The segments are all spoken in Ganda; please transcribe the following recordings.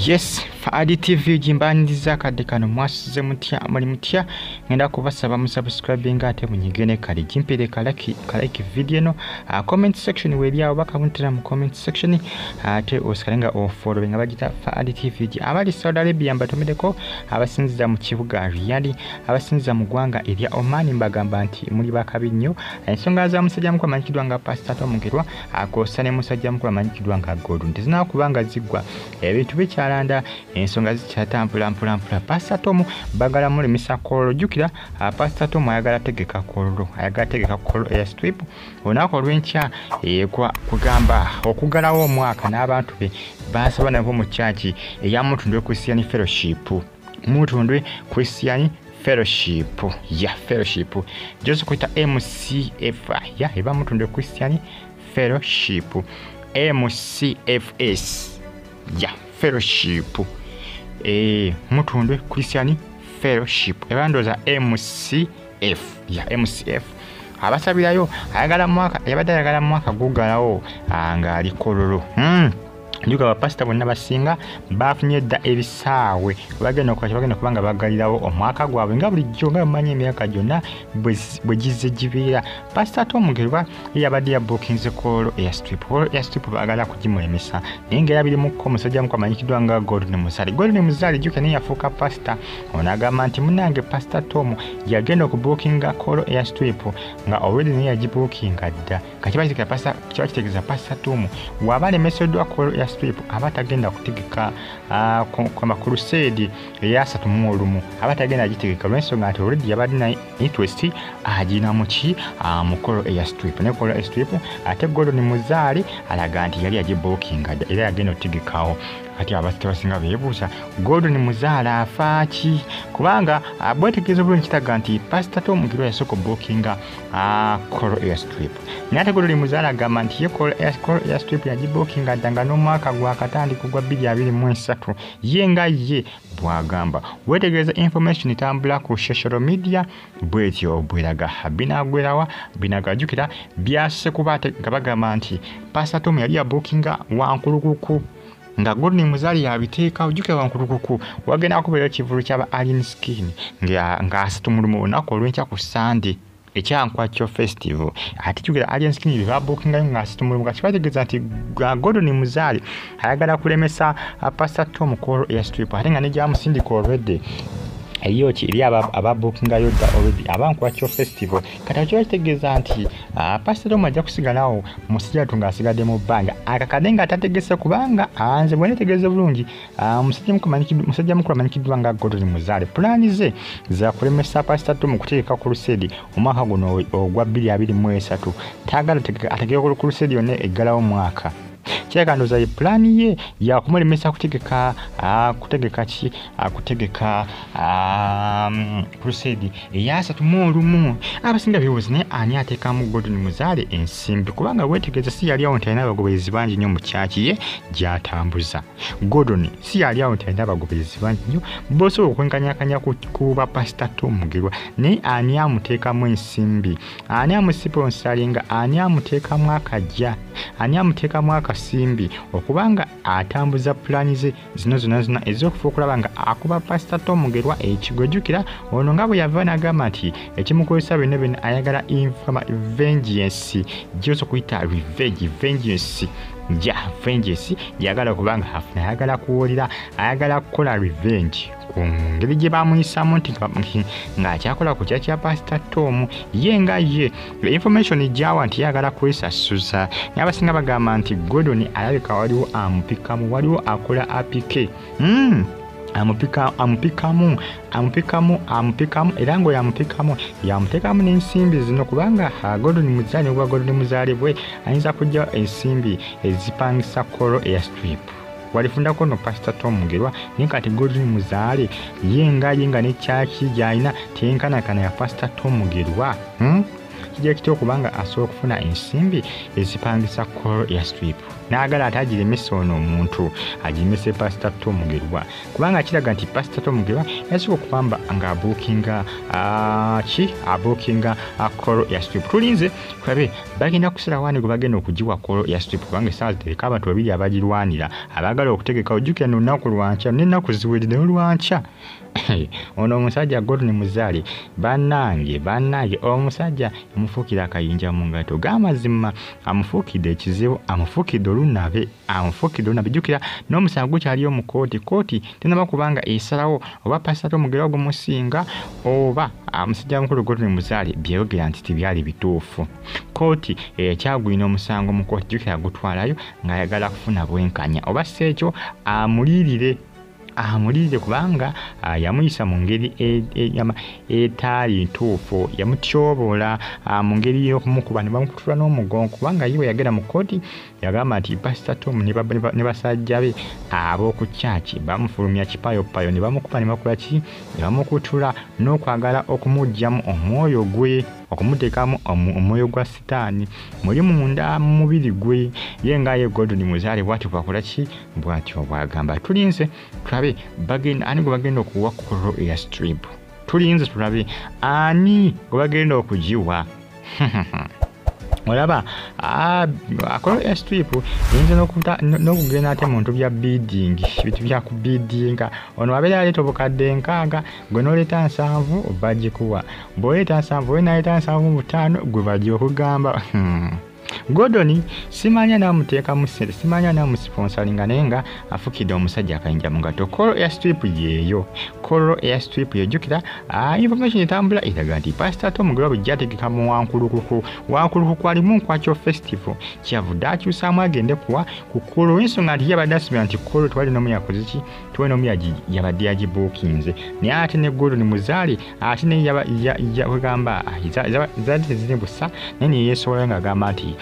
Yes, Faadi TV jimbaniriza kadde kano mwasize mutya muli mutya ngenda kubasaba musubscribing ate munyigene kali jimpere kalaki video no comment section weri awo bakamuntira mu comment section ate osikalenga ofollowing abajita Faadi TV abali Saudi Arabia mbatomedeko abasinziza mu kibuga Riyadh abasinziza mu gwanga erya Oman mbagamba nti muri bakabinyo ensonga za musajja mukwa manyikidwa nga Pastor Mugerwa akosane musajja mukwa manyikidwa nga Godu ndizina kubanga zigwa ebintu bikyalanda ensonga zikyatambula mpula Pastor Tom bagala muri misakolo jukira Pastor Tom ayagala tegeka kollo airstrip onako lwencha kwa kugamba okugalawo omwaka n'abantu be basaba nabo mu church eya mutundwe Christian Fellowship mutundwe Christian Fellowship fellowship just kuita MCF eba mutundwe Christian Fellowship MCFS fellowship mutundwe Christian Fellowship ebandoza MCF MCF abasabirayo ayagala mwaka yabadde ayagala mwaka gugalawo nga ali kololo Njuga bapasita bonna basinga bafunye dda ebisaawe bagenda kubanga bagalirawo omwaka gwabwe nga bulijjo nga bamanyi emyaka gyonna bwe gizze gibeera. Pastor Tom Mugerwa yabadde yabookinze kollo airstrip baagala kugimulemesa naye ng'erabirimuko omusajja muko amanyikidwa nga Golden Muzaale jjuke naye yafuuka pasita ono agamba nti munnange Pastor Tom yagenda okubookinga kollo airstrip nga already naye yagibookinga dda kati kiba kitegeeza Pastor Tom waba alemeseddwa kollo strip abatagenda kutegeka kwa crusade ya 31 abatagenda agitegeka lwensonga ati already yabadde na interest agina muki mukolo ya strip ne kolo strip ate Golden Muzaale alaga nti yali agibookinga era yagenda otegekawo ati abasita basinga beebuuza Golden Muzaale afaaki kubanga bwetegeeza bulungi kitaga nti Pastor Tom Mugerwa yasooka bookinga kolo airstrip naye ate Golden Muzaale agamba nti ye kolo airstrip yagibookinga ddanga n'omwaka gwakatandika gwa 2023 ye nga ye bwagamba wetegeeza information itambula ku social media bwetyo bweraga binagajukira byase kubate gabagamba nti Pastor Tom yali abookinga wankulukuku nga Golden Muzaale yabiteeka ojjuke wankulukuku wagenda kubeera kivulu kyaba alien skin nga asitumulumu onako olw'enkya ku Sunday ekyankwacho festival ati jukira alien skin babookinga nga asitumulumu kakibategeeza nti Golden Muzaale ayagala kulemesa Pastor Tom kollo airstrip ate nga negyamusindika already eriyo kiri ababookinga yodda already abankwacho festival kati akyo kitegeeza nti Pastor Tom ajja kusigalawo musijja nga asigadde mu bbanga akakadde nga atategese kubanga anze bwe netegeeze bulungi musajja mukulu amanyikiddwa nga Golden Muzaale pulaani ze za kulemesa Pastor Tom kuteeka ku crusade omwaka guno ogwa 2023 taagala ategeka ku crusade yonna eggalawo mwaka kyekandoza plani ye ya kumulemesa kutegeka crusade eya 31 abasinga beebuuza naye ani ateekamu Golden Muzaale ensimbi kubanga wetegeeza si yali awo nti alina abagoberezi bangi nnyo mu kyaki ye gy'atambuza Golden si yali awo nti alina abagoberezi bangi nnyo bosobola okwenkanyakanya kuba Pastor Tom Mugerwa naye ani amuteekamu ensimbi ani amusiponsalinga ani amuteekamu akajja ani amuteekamu akasimbi okubanga atambuza plani ze zino zonna ez'okufa okulaba nga akuba Pastor Tom Mugerwa ekigwejjukira ono nga bwe yava n'agamba nti ekimukozesa byonna ayagala vengeance gy'osobola kuyita vengeance yagala kubanga afuna ayagala kuwulira ayagala kukola revenge ku ngeri gye bamuyisamu nti ng'akyakola ku kya Pastor Tom ye nga ye information gyawa nti yagala kwesasuza naye abasinga bagamba nti Golden alabika waliwo amupikamu waliwo akola apike amupikamu era ngo yamutekamu n'ensimbi zino kubanga Golden Muzaale wa Golden Muzaale bwe ayinza kujja ensimbi ezipangisa kollo airstrip walifundako no Pastor Tom Mugerwa naye kati Golden Muzaale yenga ne kyaki gy'alina tenkanakana ya Pastor Tom Mugerwa kijja kityo kubanga asobola okufuna ensimbi ezipangisa kollo airstrip n'agala atagiremesa ono omuntu agiremese Pastor Tom Mugerwa kubanga kiraga nti Pastor Tom Mugerwa yasobola okubamba nga abookinga kolo ya strip. Tulinze tulabe bagenda kusala wani gwe bagenda okugiwa kolo ya strip kubanga essaawa zitereka abantu babiri abagirwanira abaagala okutegeka ojjukira n'olunaku lwanca n'ennaku ziwerera olwanca. Ono omusajja Gordon Muzaale bannange omusajja amufuukira akayinja mu ngato g'amazima amufuukidde ekizibu amufuukidde olunabe jjukira n'omusango gukyaliyo mu kooti tenaba kubanga esalawo oba Pastor Tom Mugerwa gumusinga oba omusajja mukulu Gordon Muzaale byeyogera nti tibyali bituufu. Kooti ekyagwina omusango mu kooti jjukira gutwalayo ng'ayagala kufuna bwenkanya oba si ekyo amulirire kubanga yamuyisa mu ngeri etaali ntuufu yamutyobola mu ngeri y'okumukuba ne bamukutula n'omugongo kubanga yiwe yagenda mu kooti yagamba nti Pastor Tom ne basajja be ab'oku kyaki bamufulumya kipayopayo ne bamukuba ne bakola ki ne bamukutula n'okwagala okumuggyamu omwoyo gwe okumuteekamu omwoyo gwa sitaani muli munda mu mubiri gwe ye ngaaye Gordon Muzaale bw'atyo bwakola ki bw'atyo bwagamba. Tulinze tulabe ani gwe bagenda okuwa kolo eya strip. Tulinze tulabe ani gwe bagenda okugiwa. Olaba kolo ya strip yinza n'okugenda ate mu bintu bya bidding bintu bya kubiddinga ono abeera aleeta obukadde 6 gwe n'oleeta 7 bagikuwa bw'oleeta 7 we n'aleeta 5 gwe bagiwa okugamba Gordon simanya namuteeka mu sente simanya namusponsoringa naye nga afukidde omusajja akayinja mu ngato. Kolo ya strip yeeyo jjukira information etambula eraga nti Pastor Tom Mugerwa bwe gyategeka mu wankulukuku kwalimu nkwakyo festival kyavudde akyusaamu agende kuwa ku kolo ensonga nti yabadde asubira nti kolo twali nomu yakoze ki twali nomu yabadde yagibuukinze naye ate ne Gordon Muzaale ate ne wegamba zaadde teziri busa naye ne yeesobola ng'agamba nti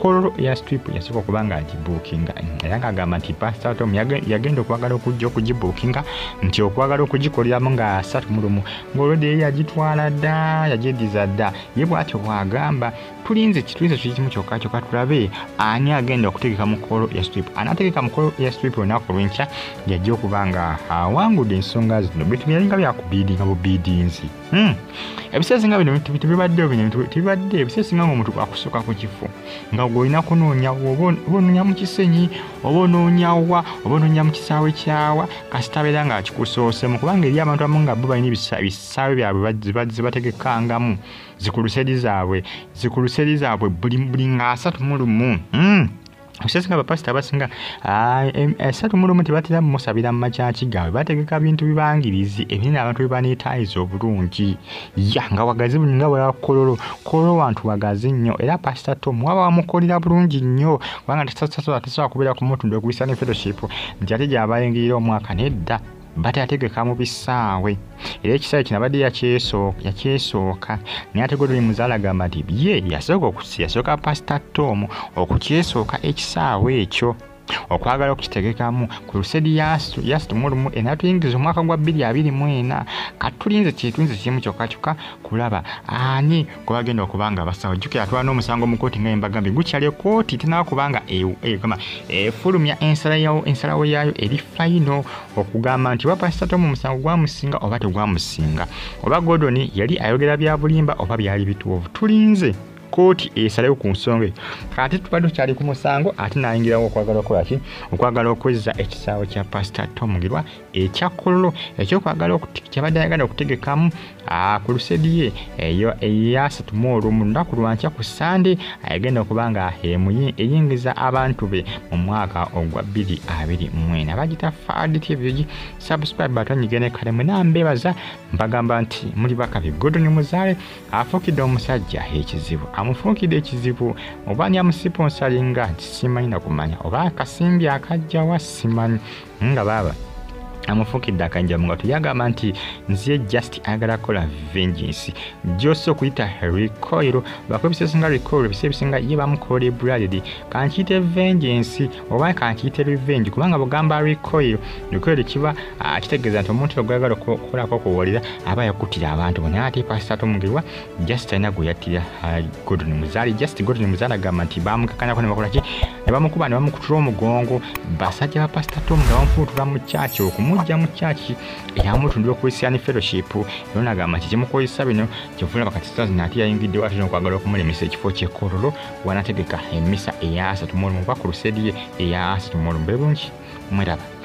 kolo ya strip yasooka okuba nga agibuukinga era ng'agamba nti Pastor Tom yagenda okwagala okugibuukinga nti okwagala okugikoleramu nga 3 ng'olwedde ye yagitwala dda yagiddiza dda ye bw'atyo bw'agamba. Tulinze kikimu kyokka tulabe ani agenda okutegeka mu kolo ya strip. Anaategeka mu kolo ya strip olunaku lw'enkya yajja okuba nga awangudde ensonga zino bintu byalinga byakubiidinga bubiidinzi. Ebiseera singa bino tibibadde ebiseera singa ng'omuntu akusooka ku kifo nga gw'olina kunoonya oba onoonya mu kisenyi oba onoonyawa oba onoonya mu kisaawe kyawa kasitabeera nga kikusoosemu kubanga eri abantu abamu nga bo balina ebisaawe byabwe zibategekangamu zikuluseri zaabwe buli nga 3 Osesinga bapasita abasinga 3 tebatera musabira mu makyaki gaabwe bategeka bintu bibangirizi ebinene abantu bwe baneetaayiza obulungi nga wagazi buli nga bwala kolo wantu wagazi nnyo era Pastor Tom waba wamukolera bulungi nnyo kubanga tasobola kubeera ku mutunda okubisa ne fellowship nti ate gy'abayingirira omwaka nedda bateyategeka mu bisaawe era ekisaawe kino abadde yakyesooka naye ate Gordon Muzaale agamba nti ye yasooka Pastor Tom okukyesooka ekisaawe ekyo okwagala okukitegekamu ku lusedi yasitumulimu enatuyingiza omwaka gwa 2024 katulinze kimu kyokka kulaba ani gwe bagenda okubanga abasawo jjukira atwala n'omusango mu kooti nga embagambye gukyali kooti tenaba kubanga efulumya ensalawo yaayo eri fayino okugamba nti oba Pastor Tom omusango gwamusinga oba tegwamusinga oba Gordon yali ayogera bya bulimba oba byali bituufu. Tulinze kooti esalewo ku nsonga kati tubadde tukyali ku musango ate nayingirawo okwagala okwezza ekisaawe kya Pastor Tom Mugerwa ekya kolo ekyokwagala kyabadde ayagala okutegekamu ku lusedi ye eya 3 mu lunaku lwankya ku Sande ayagenda okuba nga eyingiza abantu be mu mwaka ogwa 2024 abagita Fad TV subscribe batanyigene kale mwena mbebaza mbagamba nti muli bakabi Gordon Muzaale afuukidde omusajja ekizibu amufuukidde ekizibu oba ni amusponsoringa simanyi na kumanya oba akasimbi akajjawa simanyi nga baba amufuukidde akanja mu ngato yagamba nti nziye just agala kola vengeance joso kuyita recoil bakwe bisesinga recoil bisebisinga ye bamukola braled kankite vengeance oba kankite revenge kubanga bugamba recoil kiba kitegeeza nti omuntu ogwagala okukolako okuwolera aba yakutira abantu bonna ate Pastor Tom Mugerwa just ayina gwe yattira Gordon Muzaale agamba nti bamukakanyako ne bakola ki ne bamukuba ne bamukutula omugongo basajja ba Pastor Tom nga bamufuutula mu church okumujja mu church eyamutundibwa Christian Fellowship era n'agamba nti kimukozesa bino kyovula bakati Stars nati yayingidde watu n'okwagala okumulemesa ekifo ky'ekkololo wanategeka emisa eya 3 mu bakulu sedi eya 3 mu bulungi mweraba.